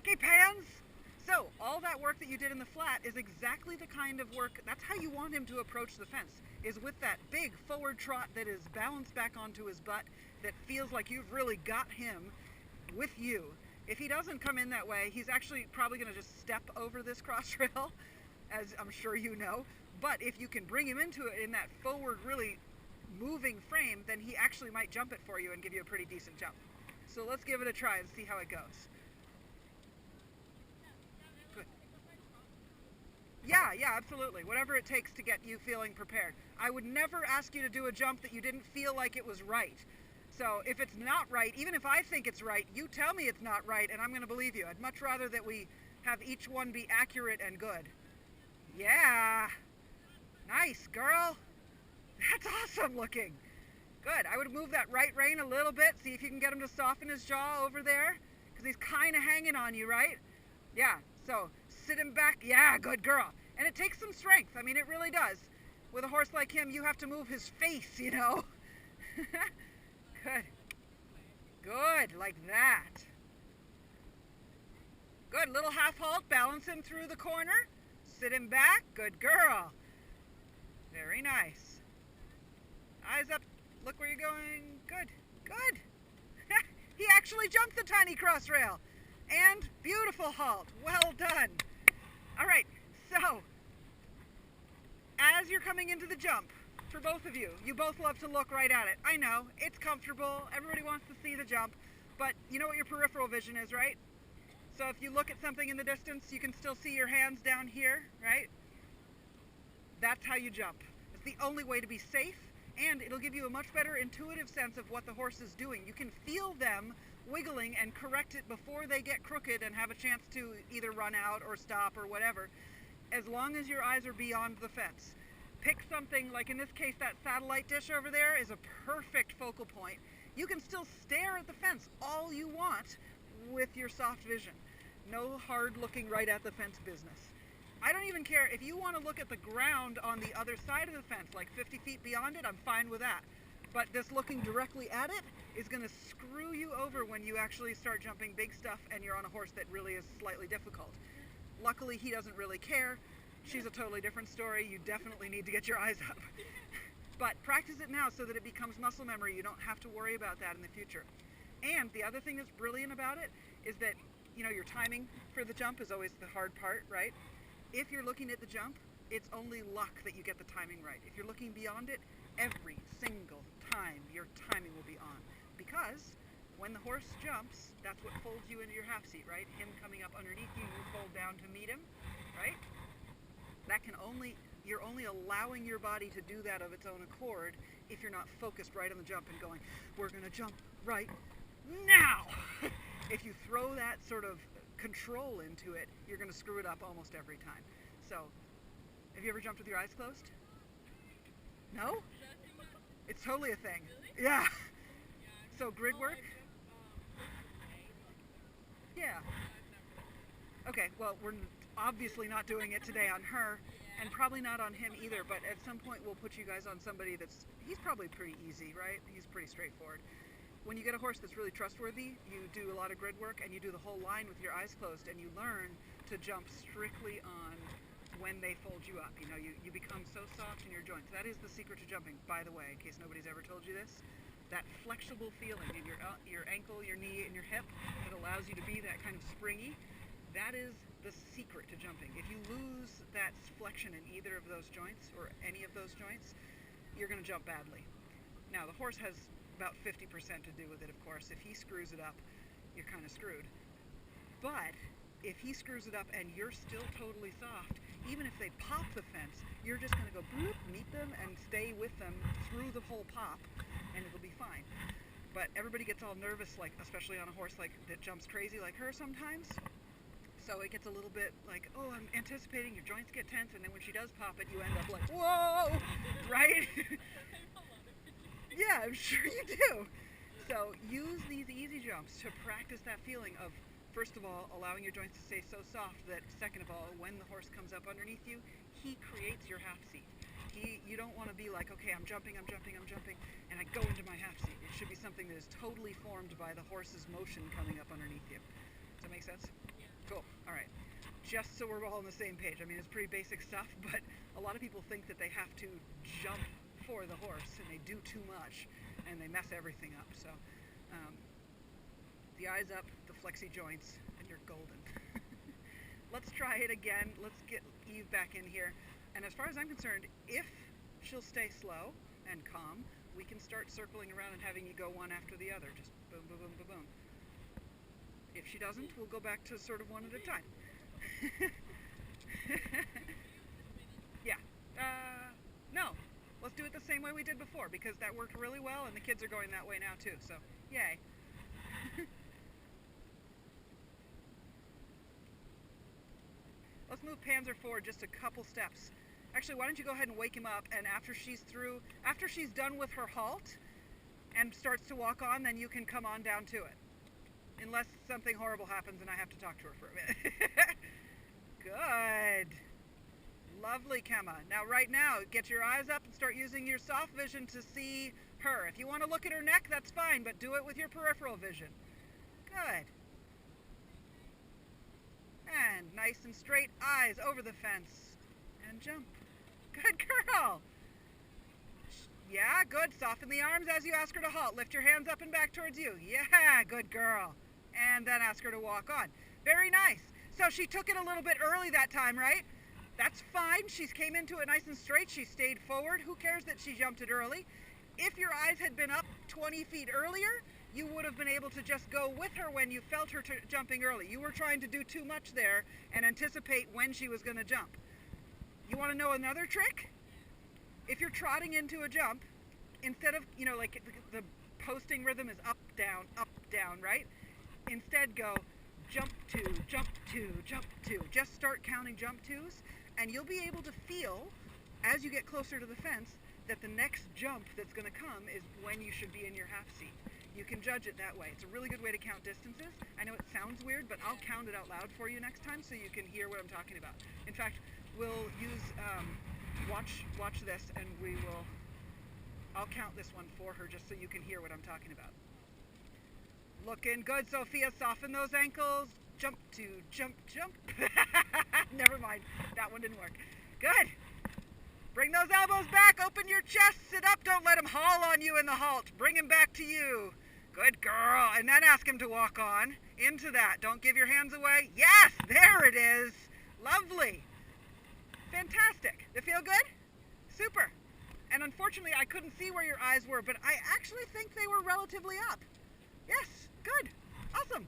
Okay, Pans. So all that work that you did in the flat is exactly the kind of work, that's how you want him to approach the fence, is with that big forward trot that is balanced back onto his butt, that feels like you've really got him with you. If he doesn't come in that way, he's actually probably going to just step over this cross rail, as I'm sure you know. But if you can bring him into it in that forward, really moving frame, then he actually might jump it for you and give you a pretty decent jump. So let's give it a try and see how it goes. Good. Yeah, absolutely. Whatever it takes to get you feeling prepared. I would never ask you to do a jump that you didn't feel like it was right. So if it's not right, even if I think it's right, you tell me it's not right and I'm going to believe you. I'd much rather that we have each one be accurate and good. Yeah. Nice, girl. That's awesome looking. Good. I would move that right rein a little bit. See if you can get him to soften his jaw over there. Because he's kind of hanging on you, right? Yeah. So sit him back. Yeah, good girl. And it takes some strength. I mean, it really does. With a horse like him, you have to move his face, you know. Good. Good, like that. Good, little half halt, balance him through the corner. Sit him back, good girl. Very nice. Eyes up, look where you're going. Good, good. He actually jumped the tiny cross rail. And beautiful halt, well done. All right, so, as you're coming into the jump, for both of you, you both love to look right at it. I know, it's comfortable, everybody wants to see the jump, but you know what your peripheral vision is, right? So if you look at something in the distance, you can still see your hands down here, right? That's how you jump. It's the only way to be safe, and it'll give you a much better intuitive sense of what the horse is doing. You can feel them wiggling and correct it before they get crooked and have a chance to either run out or stop or whatever, as long as your eyes are beyond the fence. Pick something, like in this case, that satellite dish over there is a perfect focal point. You can still stare at the fence all you want with your soft vision. No hard looking right at the fence business. I don't even care if you want to look at the ground on the other side of the fence, like 50 feet beyond it, I'm fine with that. But this looking directly at it is going to screw you over when you actually start jumping big stuff and you're on a horse that really is slightly difficult. Luckily, he doesn't really care. She's a totally different story. You definitely need to get your eyes up. But practice it now so that it becomes muscle memory. You don't have to worry about that in the future. And the other thing that's brilliant about it is that, you know, your timing for the jump is always the hard part, right? If you're looking at the jump, it's only luck that you get the timing right. If you're looking beyond it, every single time your timing will be on. Because when the horse jumps, that's what folds you into your half seat, right? Him coming up underneath you, you fold down to meet him, right? That can only, you're only allowing your body to do that of its own accord if you're not focused right on the jump and going, we're going to jump right now. If you throw that sort of control into it, you're going to screw it up almost every time. So, have you ever jumped with your eyes closed? No? It's totally a thing. Yeah. So grid work? Yeah. Okay, well, we're obviously not doing it today on her, and probably not on him either, but at some point we'll put you guys on somebody that's, he's probably pretty easy, right? He's pretty straightforward. When you get a horse that's really trustworthy, you do a lot of grid work and you do the whole line with your eyes closed, and you learn to jump strictly on when they fold you up. You know, you become so soft in your joints. That is the secret to jumping, by the way, in case nobody's ever told you this. That flexible feeling in your ankle, your knee, and your hip that allows you to be that kind of springy, that is the secret to jumping. If you lose that flexion in either of those joints, or any of those joints, you're going to jump badly. Now, the horse has about 50% to do with it, of course. If he screws it up, you're kind of screwed. But if he screws it up and you're still totally soft, even if they pop the fence, you're just going to go bloop, meet them, and stay with them through the whole pop, and it'll be fine. But everybody gets all nervous, like, especially on a horse like that jumps crazy like her sometimes. So it gets a little bit like, oh, I'm anticipating, your joints get tense, and then when she does pop it, you end up like, whoa, right? Yeah, I'm sure you do. So use these easy jumps to practice that feeling of, first of all, allowing your joints to stay so soft that, second of all, when the horse comes up underneath you, he creates your half seat. You don't want to be like, okay, I'm jumping, and I go into my half seat. It should be something that is totally formed by the horse's motion coming up underneath you. Does that make sense? Yeah. Cool. All right. Just so we're all on the same page. I mean, it's pretty basic stuff, but a lot of people think that they have to jump for the horse, and they do too much, and they mess everything up. So, the eyes up, the flexi joints, and you're golden. Let's try it again. Let's get Eve back in here. And as far as I'm concerned, if she'll stay slow and calm, we can start circling around and having you go one after the other. Just boom, boom, boom, boom, boom. If she doesn't, we'll go back to sort of one at a time. Yeah. No. Let's do it the same way we did before, because that worked really well, and the kids are going that way now too. So, yay. Let's move Panzur forward just a couple steps. Actually, why don't you go ahead and wake him up, and after she's done with her halt and starts to walk on, then you can come on down to it. Unless something horrible happens and I have to talk to her for a minute. Good. Lovely, Kemma. Now, right now, get your eyes up and start using your soft vision to see her. If you want to look at her neck, that's fine, but do it with your peripheral vision. Good. And nice and straight eyes over the fence. And jump. Good girl. Yeah, good. Soften the arms as you ask her to halt. Lift your hands up and back towards you. Yeah, good girl. And then ask her to walk on. Very nice. So she took it a little bit early that time, right? That's fine. She came into it nice and straight. She stayed forward. Who cares that she jumped it early? If your eyes had been up 20 feet earlier, you would have been able to just go with her when you felt her jumping early. You were trying to do too much there and anticipate when she was going to jump. You want to know another trick? If you're trotting into a jump, instead of, like the posting rhythm is up, down, right? Instead go jump two, jump two, jump two. Just start counting jump twos, and you'll be able to feel, as you get closer to the fence, that the next jump that's going to come is when you should be in your half seat. You can judge it that way. It's a really good way to count distances. I know it sounds weird, but I'll count it out loud for you next time so you can hear what I'm talking about. In fact, we'll use, watch this, and I'll count this one for her just so you can hear what I'm talking about. Looking good, Sophia. Soften those ankles. Jump two, jump, jump. Never mind. That one didn't work. Good. Bring those elbows back. Open your chest. Sit up. Don't let him haul on you in the halt. Bring him back to you. Good girl. And then ask him to walk on into that. Don't give your hands away. Yes, there it is. Lovely. Fantastic. They feel good? Super. And unfortunately, I couldn't see where your eyes were, but I actually think they were relatively up. Yes, good. Awesome.